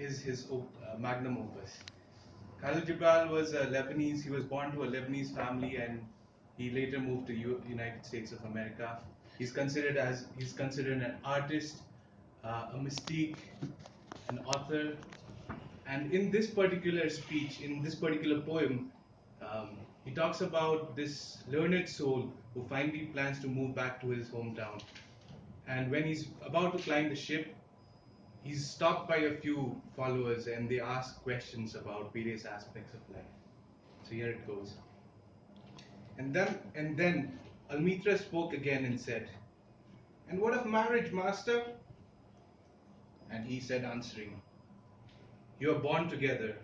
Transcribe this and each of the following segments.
is his magnum opus. Khalil Gibran was a Lebanese. He was born to a Lebanese family, and he later moved to United States of America. He's considered an artist, a mystique, an author, and in this particular speech, in this particular poem, he talks about this learned soul who finally plans to move back to his hometown. And when he's about to climb the ship, he's stopped by a few followers and they ask questions about various aspects of life. So here it goes. And then Almitra spoke again and said, "And what of marriage, master?" And he said, answering, "You are born together,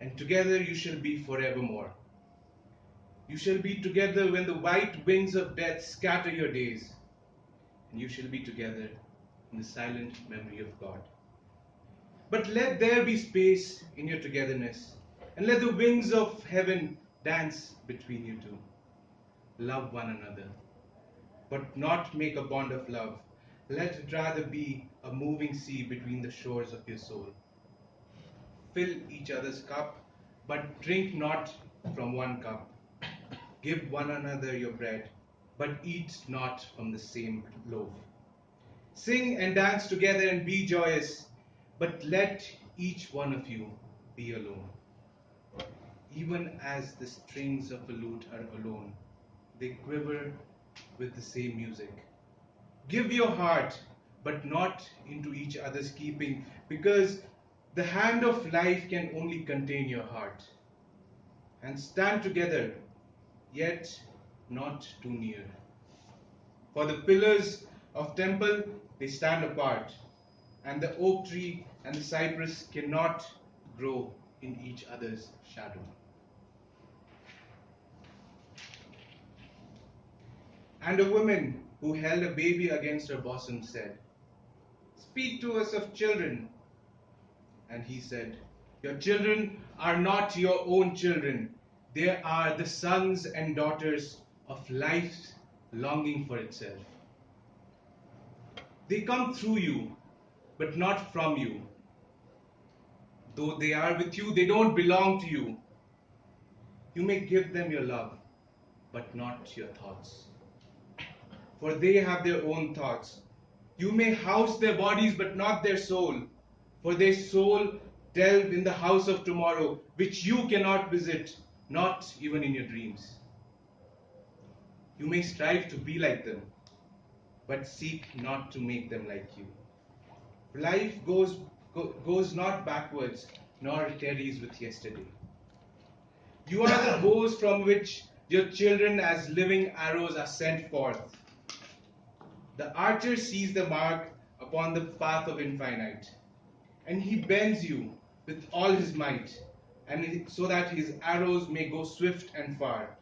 and together you shall be forevermore. You shall be together when the white wings of death scatter your days, and you shall be together in the silent memory of God. But let there be space in your togetherness, and let the wings of heaven dance between you two. Love one another, but not make a bond of love. Let it rather be a moving sea between the shores of your soul. Fill each other's cup, but drink not from one cup. Give one another your bread, but eat not from the same loaf. Sing and dance together and be joyous, but let each one of you be alone. Even as the strings of a lute are alone, they quiver with the same music. Give your heart, but not into each other's keeping, because the hand of life can only contain your heart. And stand together, yet not too near. For the pillars of temple, they stand apart, and the oak tree and the cypress cannot grow in each other's shadow." And a woman who held a baby against her bosom said, "Speak to us of children." And he said, "Your children are not your own children. They are the sons and daughters of life longing for itself. They come through you, but not from you. Though they are with you, they don't belong to you. You may give them your love, but not your thoughts. For they have their own thoughts. You may house their bodies, but not their soul. For their soul delve in the house of tomorrow, which you cannot visit, not even in your dreams. You may strive to be like them, but seek not to make them like you. Life goes not backwards, nor tarries with yesterday. You are the bows from which your children as living arrows are sent forth. The archer sees the mark upon the path of infinite, and he bends you with all his might, and so that his arrows may go swift and far.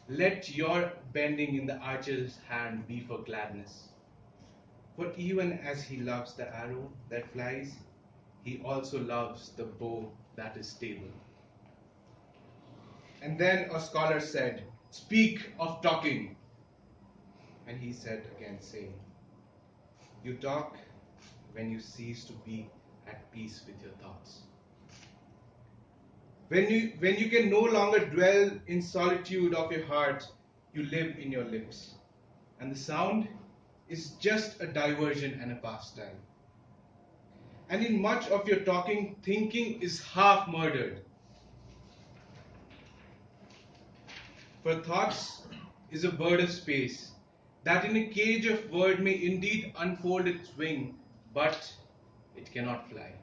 Let your bending in the archer's hand be for gladness. For even as he loves the arrow that flies, he also loves the bow that is stable. And then a scholar said, "Speak of talking." And he said again, saying, "You talk when you cease to be at peace with your thoughts. When you can no longer dwell in solitude of your heart, you live in your lips. And the sound is just a diversion and a pastime. And in much of your talking, thinking is half murdered. For thoughts is a bird of space, that in a cage of word may indeed unfold its wing, but it cannot fly.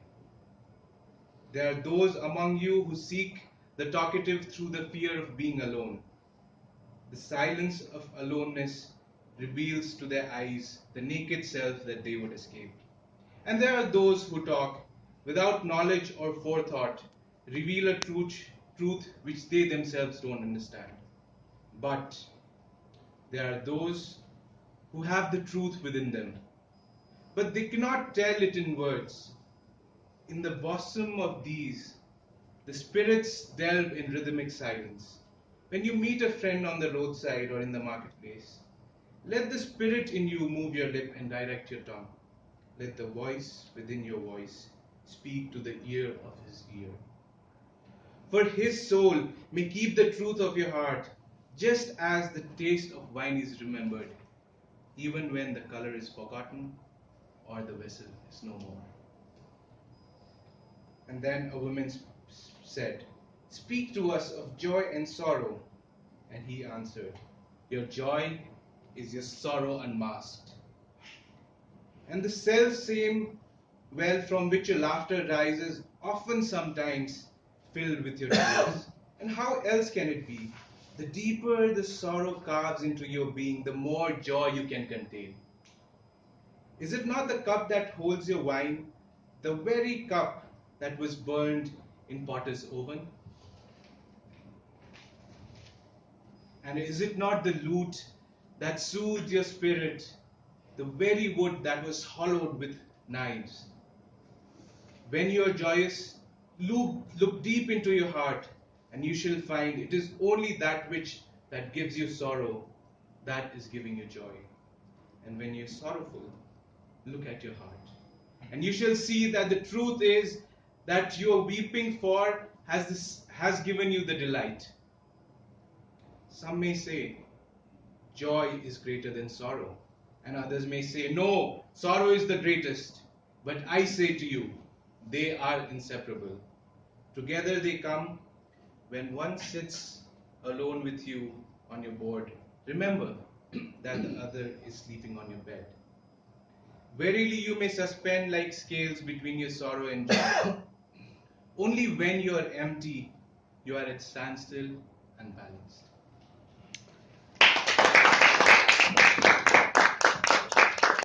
There are those among you who seek the talkative through the fear of being alone. The silence of aloneness reveals to their eyes the naked self that they would escape. And there are those who talk without knowledge or forethought, reveal a truth which they themselves don't understand. But there are those who have the truth within them, but they cannot tell it in words. In the bosom of these, the spirits delve in rhythmic silence. When you meet a friend on the roadside or in the marketplace, let the spirit in you move your lip and direct your tongue. Let the voice within your voice speak to the ear of his ear. For his soul may keep the truth of your heart, just as the taste of wine is remembered, even when the color is forgotten or the vessel is no more. And then a woman said, "Speak to us of joy and sorrow." And he answered, "Your joy is your sorrow unmasked. And the self same well from which your laughter rises, often sometimes filled with your tears. And how else can it be? The deeper the sorrow carves into your being, the more joy you can contain. Is it not the cup that holds your wine, the very cup that was burned in potter's oven? And is it not the lute that soothes your spirit, the very wood that was hollowed with knives? When you are joyous, look deep into your heart, and you shall find it is only that which that gives you sorrow that is giving you joy. And when you're sorrowful, look at your heart, and you shall see that the truth is that you are weeping for has given you the delight. Some may say joy is greater than sorrow, and others may say no, sorrow is the greatest. But I say to you, they are inseparable. Together they come. When one sits alone with you on your board, remember that the other is sleeping on your bed. Verily you may suspend like scales between your sorrow and joy. Only when you are empty, you are at standstill, unbalanced.